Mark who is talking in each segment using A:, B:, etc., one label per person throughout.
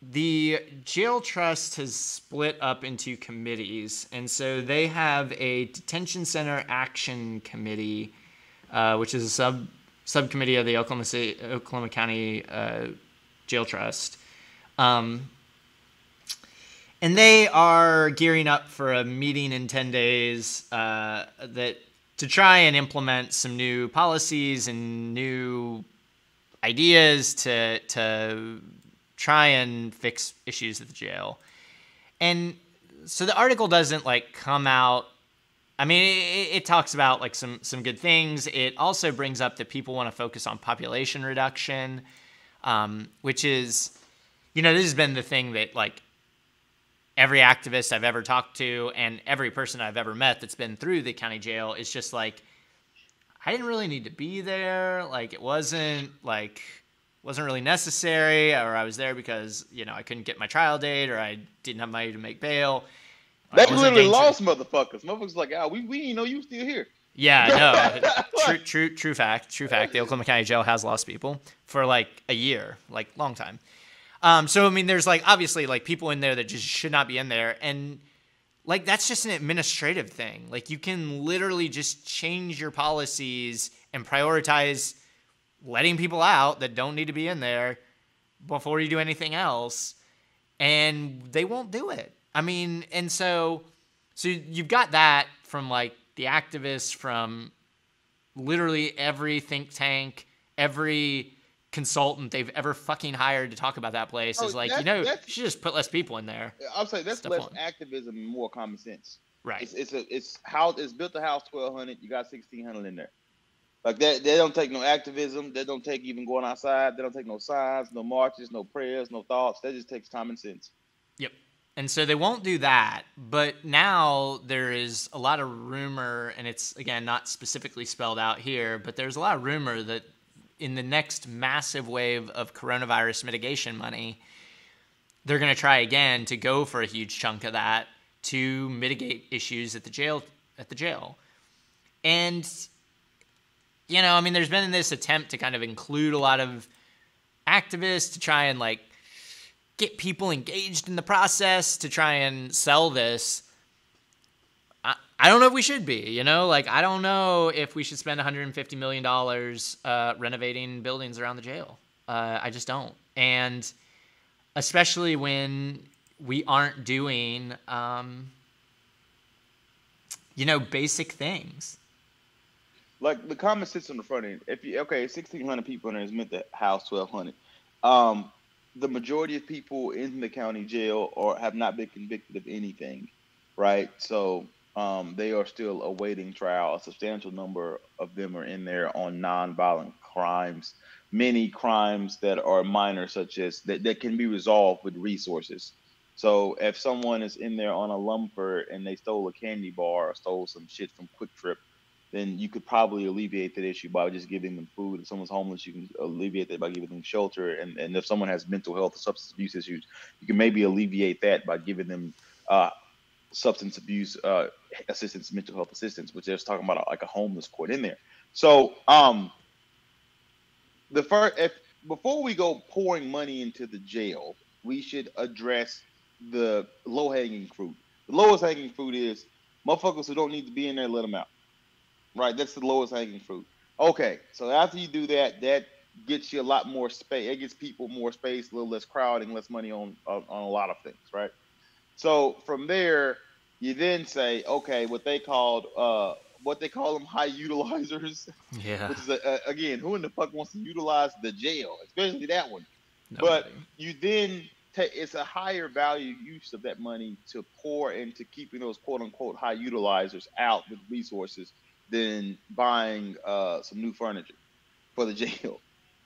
A: The jail trust has split up into committees, and so they have a detention center action committee, which is a subcommittee of the Oklahoma County Jail Trust. And they are gearing up for a meeting in 10 days that to try and implement some new policies and new ideas to try and fix issues at the jail. And so the article doesn't like come out. I mean, it talks about like some good things. It also brings up that people want to focus on population reduction, which is, this has been the thing that like every activist I've ever talked to and every person I've ever met that's been through the county jail is just like, I didn't really need to be there. Like it wasn't really necessary, or I was there because, I couldn't get my trial date or I didn't have money to make bail.
B: They literally lost motherfuckers. Motherfuckers like, we didn't know you were still here.
A: Yeah, no. True fact. The Oklahoma County Jail has lost people for like a year, like long time. So, I mean, there's like obviously like people in there that just should not be in there. And like that's just an administrative thing. Like you can literally just change your policies and prioritize letting people out that don't need to be in there before you do anything else. And they won't do it. I mean, and so you've got that from like the activists, from literally every think tank, every consultant they've ever fucking hired to talk about that place is like, you should just put less people in there.
B: I'll say that's less activism and more common sense.
A: Right.
B: It's built the house 1,200. You got 1,600 in there. Like that, they don't take no activism. They don't take even going outside. They don't take no signs, no marches, no prayers, no thoughts. That just takes common sense.
A: Yep. And so they won't do that. But now there is a lot of rumor, and it's, again, not specifically spelled out here, but there's a lot of rumor that in the next massive wave of coronavirus mitigation money, they're going to try again to go for a huge chunk of that to mitigate issues at the jail. And, I mean, there's been this attempt to kind of include a lot of activists to try and like get people engaged in the process to try and sell this. I don't know if we should be, like, I don't know if we should spend $150 million renovating buildings around the jail. I just don't. And especially when we aren't doing, basic things.
B: Like the common sense on the front end. 1,600 people in there is meant to house 1,200. The majority of people in the county jail have not been convicted of anything, right? So they are still awaiting trial. A substantial number of them are in there on nonviolent crimes, many crimes that are minor, such as that can be resolved with resources. So if someone is in there on a lumper and they stole a candy bar or stole some shit from Quick Trip, then you could probably alleviate that issue by just giving them food. If someone's homeless, you can alleviate that by giving them shelter. And if someone has mental health or substance abuse issues, you can maybe alleviate that by giving them substance abuse assistance, mental health assistance, which they're talking about like a homeless court in there. So before we go pouring money into the jail, we should address the low-hanging fruit. The lowest hanging fruit is motherfuckers who don't need to be in there, let them out. Right, that's the lowest hanging fruit. Okay, so after you do that, that gets you a lot more space. It gets people more space, a little less crowding, less money on a lot of things, right? So from there, you then say, okay, what they call them high utilizers.
A: Yeah.
B: Which is again, who in the fuck wants to utilize the jail, especially that one?
A: Nobody.
B: But you then it's a higher value use of that money to pour into keeping those quote unquote high utilizers out with resources than buying some new furniture for the jail.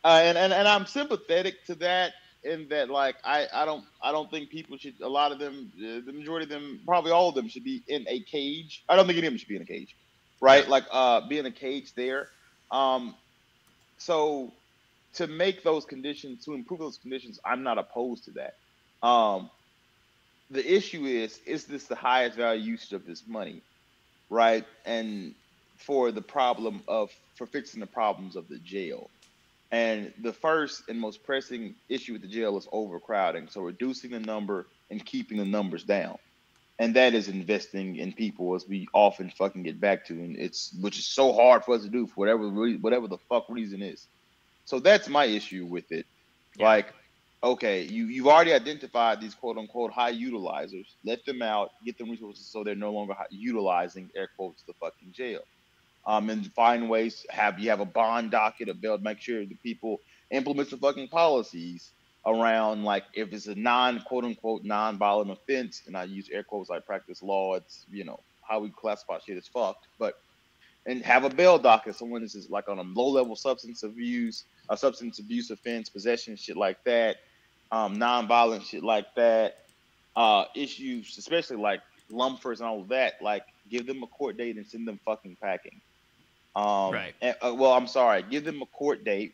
B: And I'm sympathetic to that, in that like I don't think people should, a lot of them, the majority of them, probably all of them, should be in a cage. I don't think any of them should be in a cage, right? Like be in a cage there. So to make those conditions, to improve those conditions, I'm not opposed to that. The issue is this the highest value usage of this money, right? And for fixing the problems of the jail. And the first and most pressing issue with the jail is overcrowding. So reducing the number and keeping the numbers down. And that is investing in people, as we often fucking get back to, and it's which is so hard for us to do for whatever the fuck reason is. So that's my issue with it.
A: Yeah.
B: Like, okay, you've already identified these quote unquote high utilizers. Let them out, get them resources so they're no longer utilizing air quotes the fucking jail. And find ways have you have a bond docket, a bill, make sure the people implement the fucking policies around, like, if it's a non quote unquote non-violent offense, and I use air quotes like practice law, it's how we classify shit is fucked, but and have a bail docket. Someone this is like on a low level substance abuse offense, possession, shit like that, non-violent shit like that, issues, especially like lumpers and all of that. Like, give them a court date and send them fucking packing.
A: Right.
B: Well, I'm sorry, give them a court date,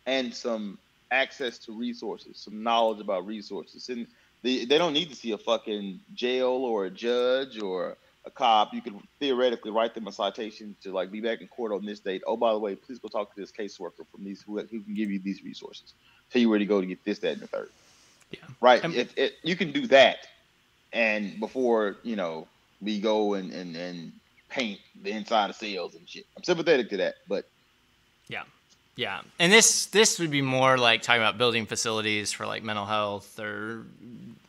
B: and some access to resources, some knowledge about resources, and they don't need to see a fucking jail or a judge or a cop. You could theoretically write them a citation to, like, be back in court on this date. Oh, by the way, please go talk to this caseworker from these who can give you these resources. Tell you where to go to get this, that, and the third.
A: Yeah.
B: Right. If you can do that, and before we go and paint the inside of cells and shit. I'm sympathetic to that, but
A: yeah. And this would be more like talking about building facilities for like mental health or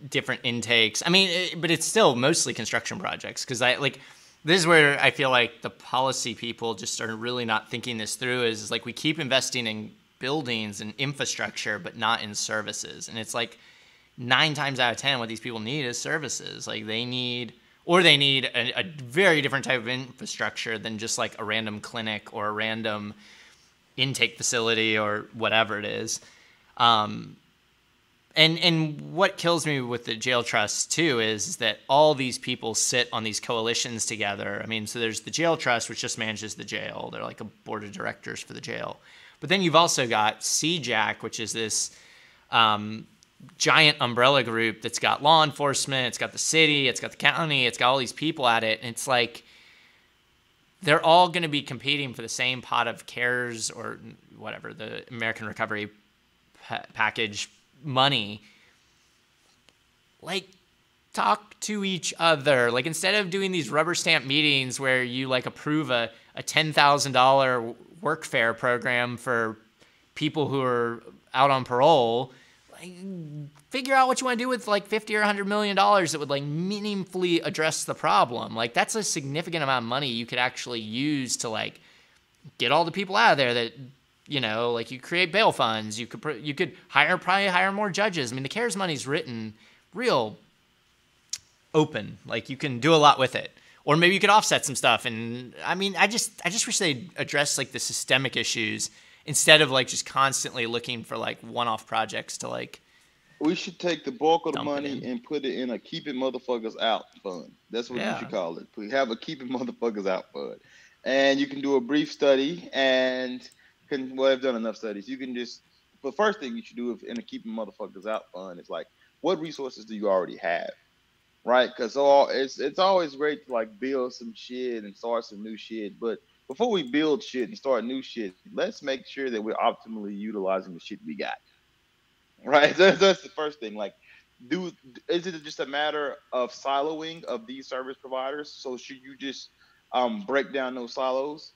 A: different intakes. I mean, but it's still mostly construction projects, because this is where I feel like the policy people just are really not thinking this through. Is like we keep investing in buildings and infrastructure, but not in services, and it's like 9 times out of 10 what these people need is services. Like they need a very different type of infrastructure than just like a random clinic or a random intake facility or whatever it is. And what kills me with the jail trust too is that all these people sit on these coalitions together. I mean, so there's the jail trust, which just manages the jail. They're like a board of directors for the jail. But then you've also got CJAC, which is this giant umbrella group that's got law enforcement, it's got the city, it's got the county, it's got all these people at it, and it's like they're all going to be competing for the same pot of CARES or whatever, the American Recovery Package money. Like, talk to each other. Like, instead of doing these rubber stamp meetings where you like approve a $10,000 workfare program for people who are out on parole, like, figure out what you want to do with like $50 or $100 million that would like meaningfully address the problem. Like, that's a significant amount of money you could actually use to like get all the people out of there that, like you create bail funds. You could probably hire more judges. I mean, the CARES money's written real open. Like, you can do a lot with it. Or maybe you could offset some stuff. And I mean, I just wish they'd address like the systemic issues instead of like just constantly looking for like one-off projects to like.
B: We should take the bulk of the money and put it in a keep it motherfuckers out fund. That's what you should call it. We have a keep it motherfuckers out fund, and you can do a brief study and I've done enough studies. You can just, the first thing you should do in a keep it motherfuckers out fund is like, what resources do you already have, right? Because it's always great to like build some shit and start some new shit, but before we build shit and start new shit, let's make sure that we're optimally utilizing the shit we got. Right? That's the first thing. Like, is it just a matter of siloing of these service providers? So should you just break down those silos?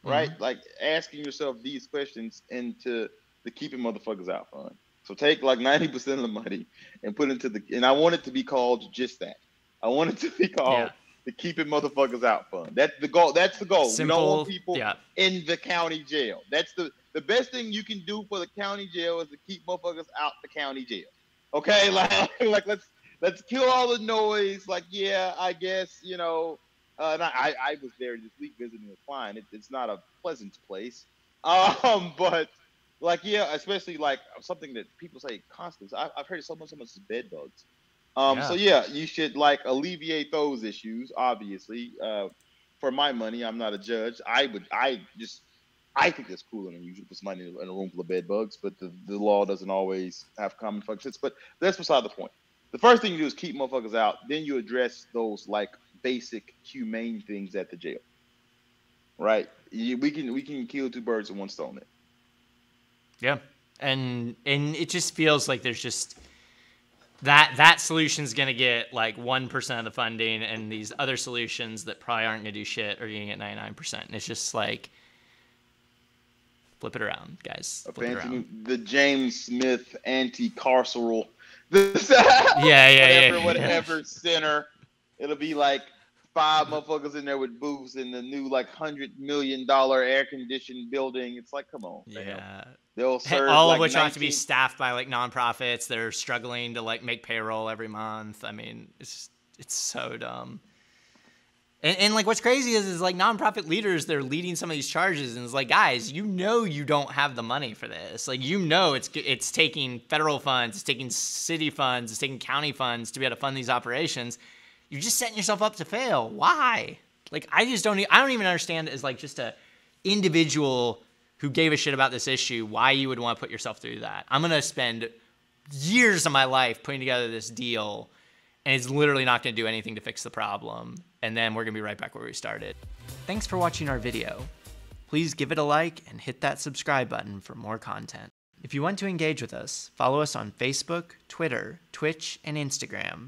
B: Right? Mm-hmm. Like, asking yourself these questions into the keeping motherfuckers out fund. So take like 90% of the money and put into and I want it to be called just that. I want it to be called the Keep It Motherfuckers Out Fund. That's the goal. That's the goal.
A: Simple,
B: we don't want people in the county jail. That's the best thing you can do for the county jail is to keep motherfuckers out the county jail. Okay, like let's kill all the noise. Like, I guess and I was there this week visiting a client. It's not a pleasant place, but like especially like something that people say constantly. I've heard it so much as bed bugs. So you should like alleviate those issues. Obviously, for my money, I'm not a judge. I think it's cooler than usual to put somebody in a room full of bed bugs, but the law doesn't always have common functions. But that's beside the point. The first thing you do is keep motherfuckers out. Then you address those like basic humane things at the jail. Right? We can kill two birds with one stone.
A: Yeah. And it just feels like there's just that solution's going to get like 1% of the funding, and these other solutions that probably aren't going to do shit are going to get 99%. And it's just like, flip it around, guys. Flip it around.
B: The James Smith anti-carceral, whatever center. It'll be like 5 motherfuckers in there with booths in the new like $100 million air-conditioned building. It's like, come on,
A: yeah.
B: They'll serve
A: all
B: like
A: of which have to be staffed by like nonprofits that are struggling to like make payroll every month. I mean, it's so dumb. And like what's crazy is like nonprofit leaders, they're leading some of these charges, and it's like, guys, you don't have the money for this. Like, it's taking federal funds, it's taking city funds, it's taking county funds to be able to fund these operations. You're just setting yourself up to fail. Why? Like, I don't even understand as like just a individual who gave a shit about this issue, why you would want to put yourself through that. I'm going to spend years of my life putting together this deal, and it's literally not going to do anything to fix the problem. And then we're going to be right back where we started. Thanks for watching our video. Please give it a like and hit that subscribe button for more content. If you want to engage with us, follow us on Facebook, Twitter, Twitch, and Instagram.